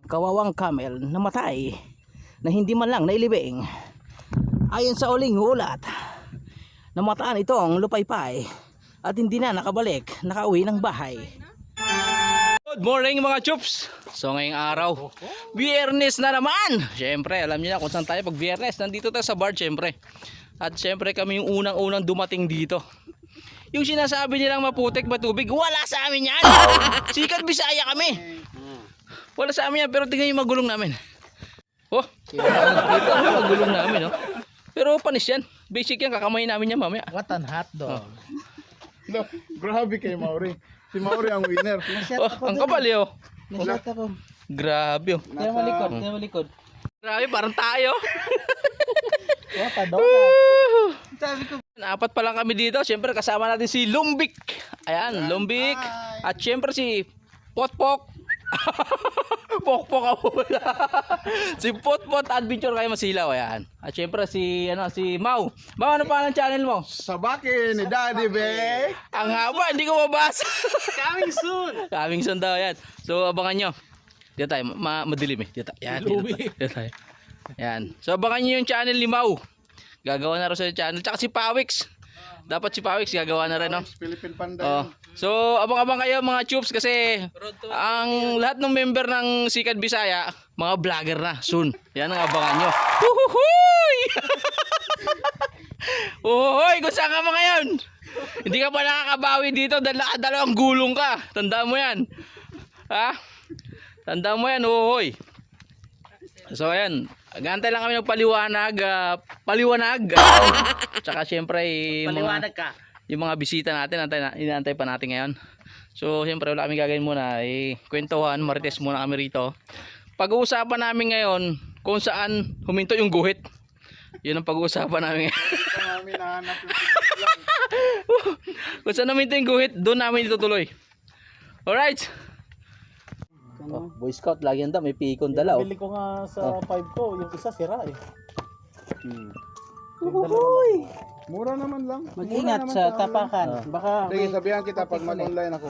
kawawang camel namatay na hindi man lang nailibing. Ayon sa uling ulat, namataan itong lupaypay at hindi na nakauwi ng bahay. Good morning mga chups. So ngayong araw, Biyernes na naman. Syempre alam niyo na kung saan tayo pag Biyernes. Nandito tayo sa bar syempre. At syempre kami yung unang dumating dito. Yung sinasabi nilang maputik matubig, wala sa amin yan. Sikat Bisaya kami. Wala sa amin yan, pero tingnan yung magulong namin. Oh, dito ang magulong namin, oh. Pero panis yan. Basic yan, kakamayin namin yan mamaya. What an hot dog. No, grabe kay Mauri. Si Mauri ang winner. Oh, ang kapal eh, oh. Nasyat ako. Grabe, oh. Kaya malikod, kaya malikod. Grabe, parang tayo. What a dog. Sabi ko. Apat pa lang kami dito. Siyempre kasama natin si Lumbik. Ayan, Lumbik. At siyempre si Potpok. Pokpok ako. Si Potpot Adventure kayo Masilaw. Ayan. At siyempre si Mau. Mau, ano pa ang channel mo? Sabaki ni Daddy Be. Ang haba, hindi ko mabasa. Coming soon. Coming soon daw yan. So abangan nyo. Dito tayo, madilim eh. Dito, yan, dito tayo. Yan. So abangan nyo yung channel ni Mau. Gagawa na rin sa channel. Tsaka si Pawix. Dapat si Pawix gagawa na rin, no? Philippine Panda. Oh. So abang-abang kayo mga chups kasi ang lahat ng member ng Sikat Bisaya, mga vlogger na soon. Yan ang abangan nyo. Huhuhuy! Uhuhuy! Kung saan ka mga yan? Hindi ka pa nakakabawi dito dahil nakadalawang gulong ka. Tandaan mo yan. Ha? Tandaan mo yan, uhuhuy. So ayan, gantay lang kami ng paliwanag. Tsaka syempre Paliwanag ka. yung mga bisita natin, inaantay pa natin ngayon. So syempre wala kami gagawin muna, kwentuhan, marites muna kami rito. Pag-uusapan namin ngayon kung saan huminto yung guhit. Yun ang pag-uusapan namin ngayon. Kami nahanap yung Kung saan huminto yung guhit, doon namin itutuloy. Alright. Oh, Boy Scout, lagi yan daw, may pikon dala. Bili ko nga sa 5 ko, yung isa sira eh. Uhuhuy! Mura naman lang. Mag-ingat sa tapakan. Baka Sige, sabihan kita pag mag-online ako.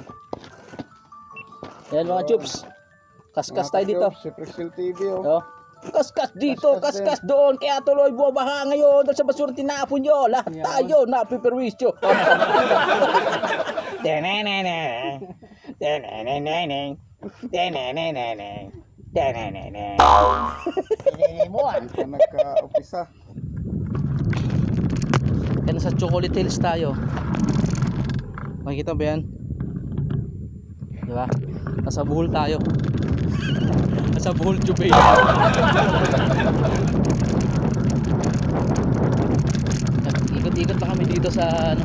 Ayan mga chups. Kaskas tayo dito. Si Prexel TV, oh. Oh. Kaskas dito, kaskas doon. Kaya tuloy bumabaha ngayon. Dahil sa basura tinapon nyo. Lahat tayo napiperwisyo. Deneneneng. Deneneneng. Deneneneng. Deneneneng. mo Hindi ka nagka-upisa. Kaya nasa Chocolate Hills tayo. Makikita ba yan? Diba? Nasa Bohol tayo. Nasa Bohol, Jubei. Ikot-ikot lang kami dito sa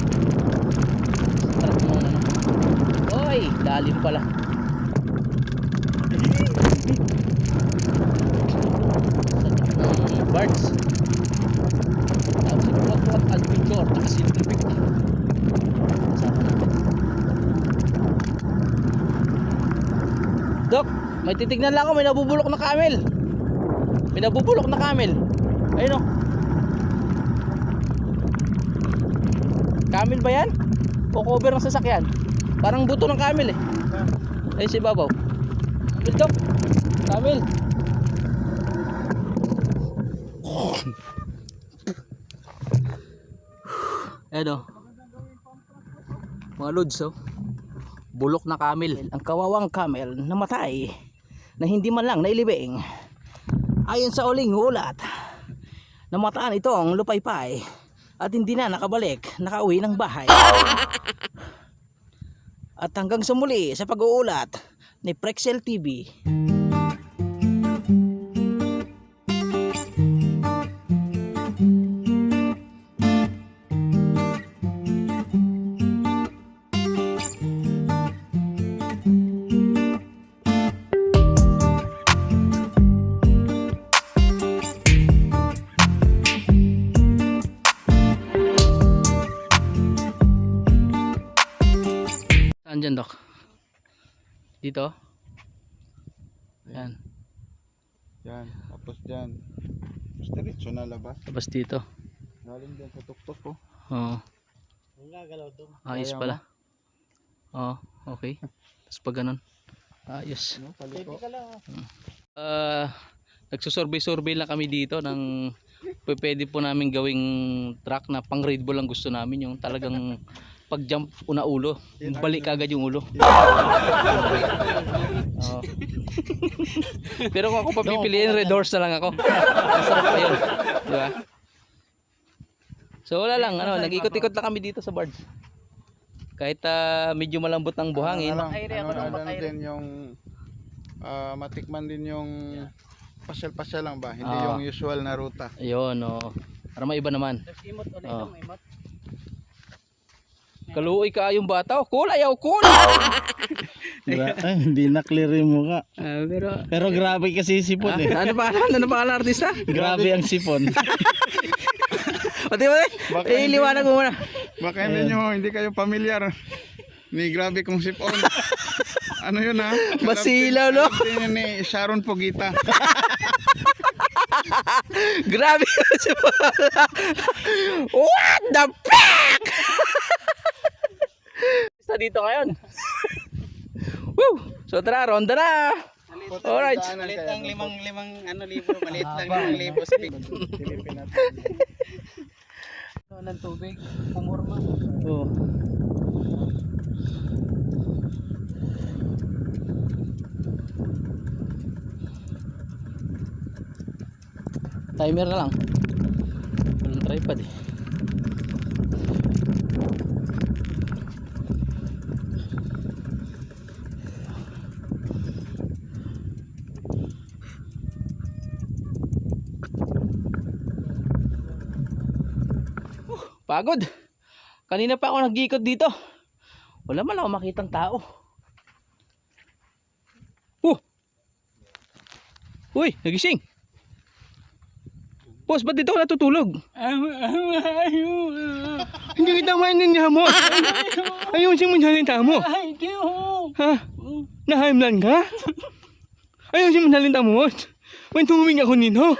truck mo. Oy, lalim pala. Sa birds. Tapos si Potpot Adventure at si Lumbik. Kasama natin. Dok, may titignan lang ako, may nabubulok na camel. May nabubulok na camel. Ayun o. Camel ba yan? O cover ng sasakyan? Parang buto ng camel eh. Ayun si Babaw. Dok, camel. Ano? Mga lods, oh. Bulok na camel. Ang kawawang camel namatay na hindi man lang nailibing. Ayon sa uling ulat, namataan itong lupaypay at hindi na nakauwi ng bahay. At hanggang sa muli sa pag-uulat ni Prexel TV. Andyan, Dok? Dito? Yan. Yan, tapos dyan. Tapos diretso na labas. Tapos dito. Galing dyan sa tuktok, oh. Oo. Ang gagalaw doon. Ayos pala. Oo, okay. Tapos pag ganun. Ayos. Ano, paliko. Teka lang. Nagsusurvey-survey lang kami dito ng pwede po namin gawing track na pang Red Bull ang gusto namin, yung talagang pag jump una ulo, balik agad yung ulo. Oo. Pero kung ako papipiliin, Red Horse na lang ako. Masarap pa yun, di ba? So wala lang, nag-ikot-ikot lang kami dito sa Bards. Kahit medyo malambot ang buhangin. Din yung matikman din yung pasyal-pasyal lang ba? Hindi yung usual na ruta. Ayun, para maiba naman. Imot ulit Oh. ito, imot. Kaluoy ka yung bata, cool, ayaw cool. Ay, hindi na clear yung mukha. Pero grabe kasi sipon eh. Ano pa artista? Grabe ang sipon. Pati mo liwanag mo muna. Baka hindi kayo pamilyar ni grabe kong sipon. Ano yun ha? Masilaw, no? Alam ni Sharon Pogita. Grabe. What the fuck? Isa dito ngayon. Woo! So tara, ronda na. Alright. Maliit lang, limang libro. Maliit lang, 5,000 speed. Ng tubig, pumurma. Oh. Timer na lang. Walang tripod eh. Pagod. Kanina pa ako nag-ikot dito. Wala man ako makitang tao. Uy, nagising. Boss, ba't dito ako natutulog? Hindi kita maintindihan mo. Ayusin mo yung salita mo. Ha? Nahaimlan ka? Ayusin mo yung salita mo. May tuming ako nito.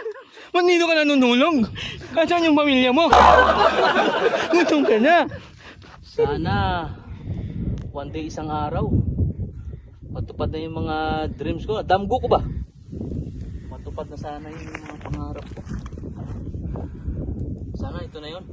Ba't dito ka nanunulog? Saan yung pamilya mo? Gutom ka na. Sana one day isang araw matupad na yung mga dreams ko. Damgo ko ba? Matupad na sana yung mga pangarap ko. Sana ito na yun.